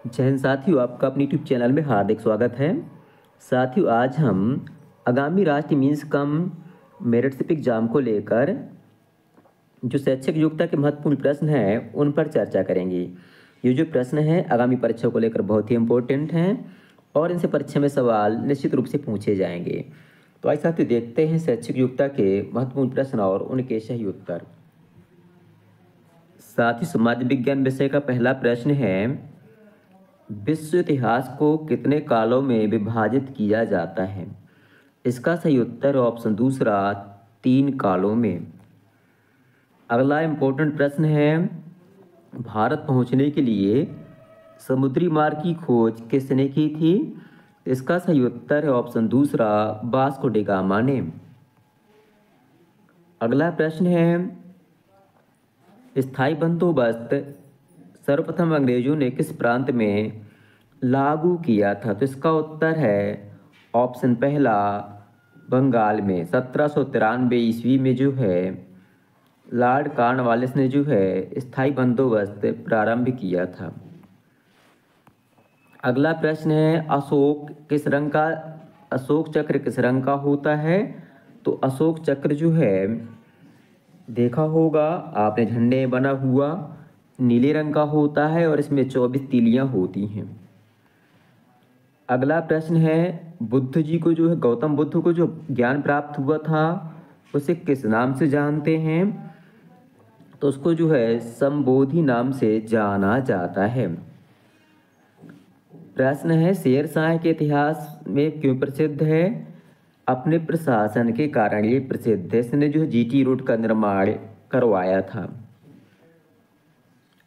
जय हिंद साथियों, आपका अपनी यूट्यूब चैनल में हार्दिक स्वागत है। साथियों, आज हम आगामी राष्ट्रीय मींस कम मेरिटशिप एग्जाम को लेकर जो शैक्षिक योग्यता के महत्वपूर्ण प्रश्न हैं उन पर चर्चा करेंगे। ये जो प्रश्न हैं आगामी परीक्षा को लेकर बहुत ही इम्पोर्टेंट हैं और इनसे परीक्षा में सवाल निश्चित रूप से पूछे जाएंगे। तो आइए साथियों देखते हैं शैक्षिक योग्यता के महत्वपूर्ण प्रश्न और उनके सही उत्तर। साथ ही समाज विज्ञान विषय का पहला प्रश्न है, विश्व इतिहास को कितने कालों में विभाजित किया जाता है? इसका सही उत्तर ऑप्शन दूसरा 3 कालों में। अगला इम्पोर्टेंट प्रश्न है, भारत पहुंचने के लिए समुद्री मार्ग की खोज किसने की थी? इसका सही उत्तर है ऑप्शन दूसरा वास्को डी गामा ने। अगला प्रश्न है, स्थायी बंदोबस्त सर्वप्रथम अंग्रेजों ने किस प्रांत में लागू किया था? तो इसका उत्तर है ऑप्शन पहला बंगाल में। 1793 ईस्वी में जो है लॉर्ड कॉर्नवालिस ने जो है स्थायी बंदोबस्त प्रारंभ किया था। अगला प्रश्न है, अशोक चक्र किस रंग का होता है? तो अशोक चक्र जो है देखा होगा आपने, झंडे में बना हुआ नीले रंग का होता है और इसमें 24 तीलियां होती हैं। अगला प्रश्न है, बुद्ध जी को जो है गौतम बुद्ध को जो ज्ञान प्राप्त हुआ था उसे किस नाम से जानते हैं? तो उसको जो है संबोधि नाम से जाना जाता है। प्रश्न है, शेरशाह के इतिहास में क्यों प्रसिद्ध है? अपने प्रशासन के कारण ये प्रसिद्ध है। इसने जो जीटी रोड का निर्माण करवाया था।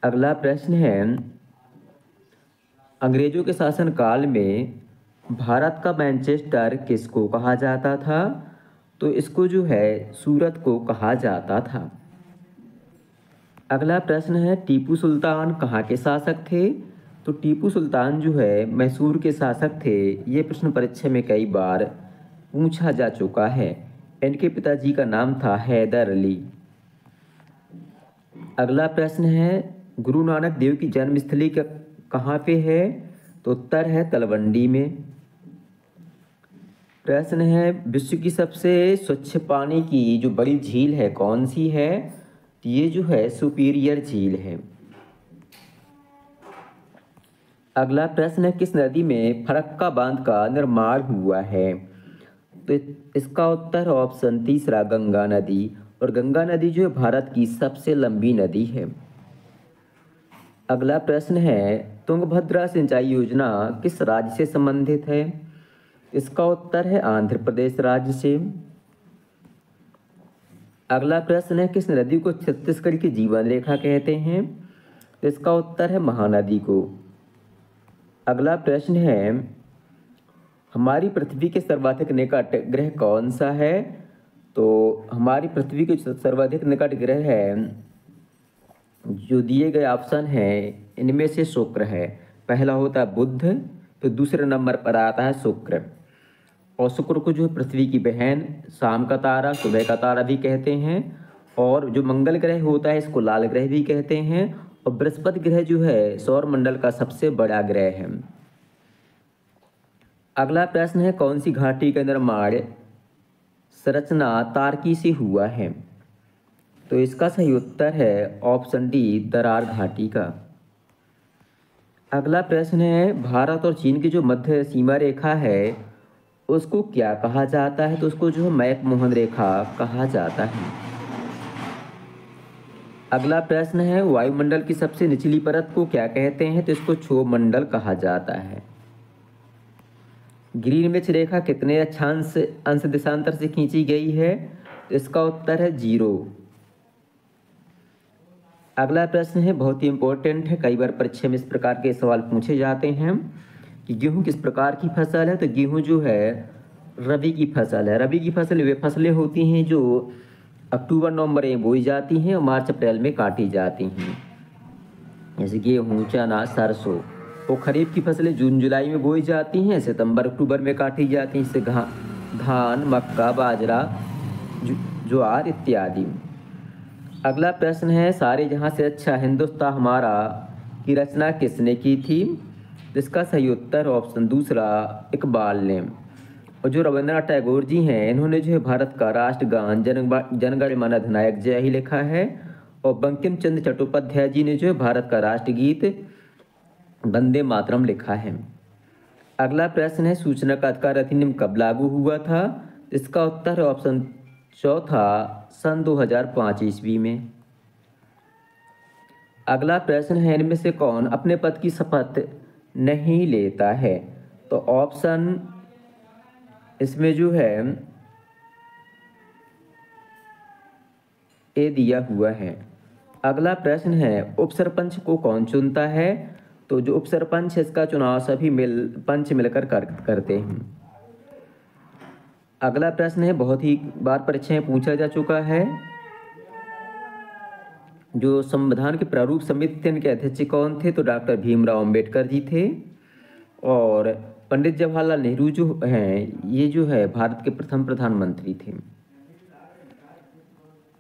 अगला प्रश्न है, अंग्रेजों के शासनकाल में भारत का मैनचेस्टर किसको कहा जाता था? तो इसको जो है सूरत को कहा जाता था। अगला प्रश्न है, टीपू सुल्तान कहाँ के शासक थे? तो टीपू सुल्तान जो है मैसूर के शासक थे। ये प्रश्न परीक्षा में कई बार पूछा जा चुका है। इनके पिताजी का नाम था हैदर अली। अगला प्रश्न है, गुरु नानक देव की जन्मस्थली कहाँ पे है? तो उत्तर है तलवंडी में। प्रश्न है, विश्व की सबसे स्वच्छ पानी की जो बड़ी झील है कौन सी है? तो ये जो है सुपीरियर झील है। अगला प्रश्न है, किस नदी में फरक्का बांध का निर्माण हुआ है? तो इसका उत्तर ऑप्शन तीसरा गंगा नदी। और गंगा नदी जो है भारत की सबसे लंबी नदी है। अगला प्रश्न है, तुंगभद्रा सिंचाई योजना किस राज्य से संबंधित है? इसका उत्तर है आंध्र प्रदेश राज्य से। अगला प्रश्न है, किस नदी को छत्तीसगढ़ की जीवन रेखा कहते हैं? इसका उत्तर है महानदी को। अगला प्रश्न है, हमारी पृथ्वी के सर्वाधिक निकट ग्रह कौन सा है? तो हमारी पृथ्वी के सर्वाधिक निकट ग्रह है जो दिए गए ऑप्शन है इनमें से शुक्र है। पहला होता है बुध, तो दूसरे नंबर पर आता है शुक्र। और शुक्र को जो है पृथ्वी की बहन, शाम का तारा, सुबह का तारा भी कहते हैं। और जो मंगल ग्रह होता है इसको लाल ग्रह भी कहते हैं। और बृहस्पति ग्रह जो है सौर मंडल का सबसे बड़ा ग्रह है। अगला प्रश्न है, कौन सी घाटी का निर्माण संरचना तारकी से हुआ है? तो इसका सही उत्तर है ऑप्शन डी दरार घाटी का। अगला प्रश्न है, भारत और चीन की जो मध्य सीमा रेखा है उसको क्या कहा जाता है? तो उसको जो है मैकमोहन रेखा कहा जाता है। अगला प्रश्न है, वायुमंडल की सबसे निचली परत को क्या कहते हैं? तो इसको क्षोभ मंडल कहा जाता है। ग्रीनविच रेखा कितने अक्षांश अंश देशांतर से खींची गई है? तो इसका उत्तर है 0। अगला प्रश्न है बहुत ही इंपॉर्टेंट है, कई बार परीक्षा में इस प्रकार के सवाल पूछे जाते हैं कि गेहूं किस प्रकार की फसल है? तो गेहूं जो है रबी की फसल है। रबी की फसल वे फसलें होती हैं जो अक्टूबर नवंबर में बोई जाती हैं और मार्च अप्रैल में काटी जाती हैं, जैसे गेहूँ, चना, सरसों। और खरीफ की फसलें जून जुलाई में बोई जाती हैं, सितंबर अक्टूबर में काटी जाती हैं, जैसे धान, मक्का, बाजरा, ज्वार इत्यादि। अगला प्रश्न है, सारे जहाँ से अच्छा हिंदुस्तान हमारा की रचना किसने की थी? जिसका सही उत्तर ऑप्शन दूसरा इकबाल ने। और जो रविंद्रनाथ टैगोर जी हैं, इन्होंने जो है भारत का राष्ट्रगान जन गण मन अधिनायक जय ही लिखा है। और बंकिम चंद्र चट्टोपाध्याय जी ने जो है भारत का राष्ट्रगीत वंदे मातरम लिखा है। अगला प्रश्न है, सूचना का अधिकार अधिनियम कब लागू हुआ था? इसका उत्तर है ऑप्शन चौथा सन 2005 ईस्वी में। अगला प्रश्न है, इनमें से कौन अपने पद की शपथ नहीं लेता है? तो ऑप्शन इसमें जो है ए दिया हुआ है। अगला प्रश्न है, उप सरपंच को कौन चुनता है? तो जो उप सरपंच है, इसका चुनाव सभी पंच मिलकर करते हैं। अगला प्रश्न है, बहुत ही बार परीक्षा में पूछा जा चुका है, जो संविधान के प्रारूप समिति के अध्यक्ष कौन थे? तो डॉक्टर भीमराव अंबेडकर जी थे। और पंडित जवाहरलाल नेहरू जो हैं, ये जो है भारत के प्रथम प्रधानमंत्री थे।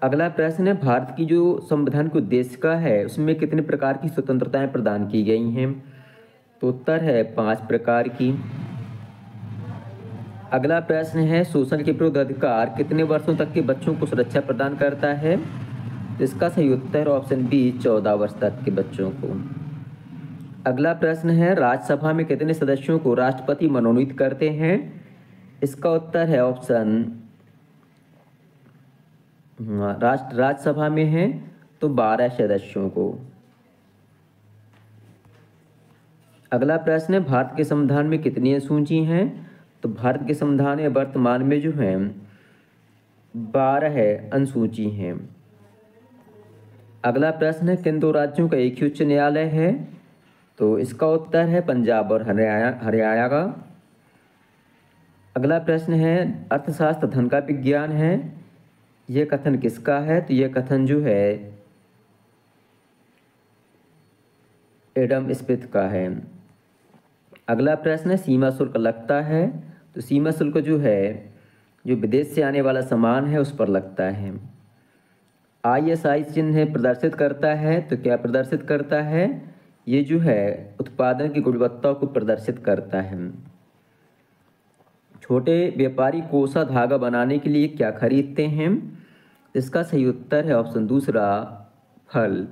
अगला प्रश्न है, भारत की जो संविधान के उद्देशिका है, उसमें कितने प्रकार की स्वतंत्रताएं प्रदान की गई हैं? तो उत्तर है 5 प्रकार की। अगला प्रश्न है, शोषण के विरुद्ध अधिकार कितने वर्षों तक के बच्चों को सुरक्षा प्रदान करता है? इसका सही उत्तर ऑप्शन बी 14 वर्ष तक के बच्चों को। अगला प्रश्न है, राज्यसभा में कितने सदस्यों को राष्ट्रपति मनोनीत करते हैं? इसका उत्तर है ऑप्शन राज्यसभा में है तो 12 सदस्यों को। अगला प्रश्न है, भारत के संविधान में कितनी अनुसूची हैं? तो भारत के संविधान में वर्तमान में जो है 12 अनुसूची हैं। अगला प्रश्न है, किन 2 राज्यों का एक ही उच्च न्यायालय है? तो इसका उत्तर है पंजाब और हरियाणा का। अगला प्रश्न है, अर्थशास्त्र धन का विज्ञान है, यह कथन किसका है? तो यह कथन जो है एडम स्मिथ का है। अगला प्रश्न है, सीमा शुल्क लगता है? तो सीमा शुल्क जो है, जो विदेश से आने वाला सामान है उस पर लगता है। ISI चिन्ह प्रदर्शित करता है, तो क्या प्रदर्शित करता है? ये जो है उत्पादन की गुणवत्ता को प्रदर्शित करता है। छोटे व्यापारी कोसा धागा बनाने के लिए क्या खरीदते हैं? इसका सही उत्तर है ऑप्शन दूसरा फल।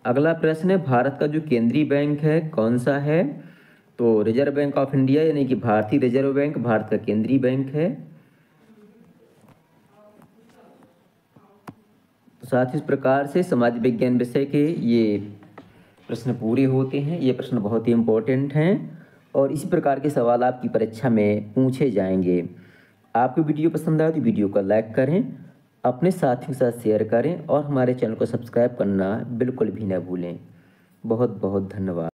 अगला प्रश्न है, भारत का जो केंद्रीय बैंक है कौन सा है? तो रिजर्व बैंक ऑफ इंडिया यानी कि भारतीय रिजर्व बैंक भारत का केंद्रीय बैंक है। तो साथ ही इस प्रकार से समाज विज्ञान विषय के ये प्रश्न पूरे होते हैं। ये प्रश्न बहुत ही इम्पोर्टेंट हैं और इसी प्रकार के सवाल आपकी परीक्षा में पूछे जाएंगे। आपको वीडियो पसंद आए तो वीडियो को लाइक करें, अपने साथियों के साथ शेयर करें और हमारे चैनल को सब्सक्राइब करना बिल्कुल भी न भूलें। बहुत बहुत धन्यवाद।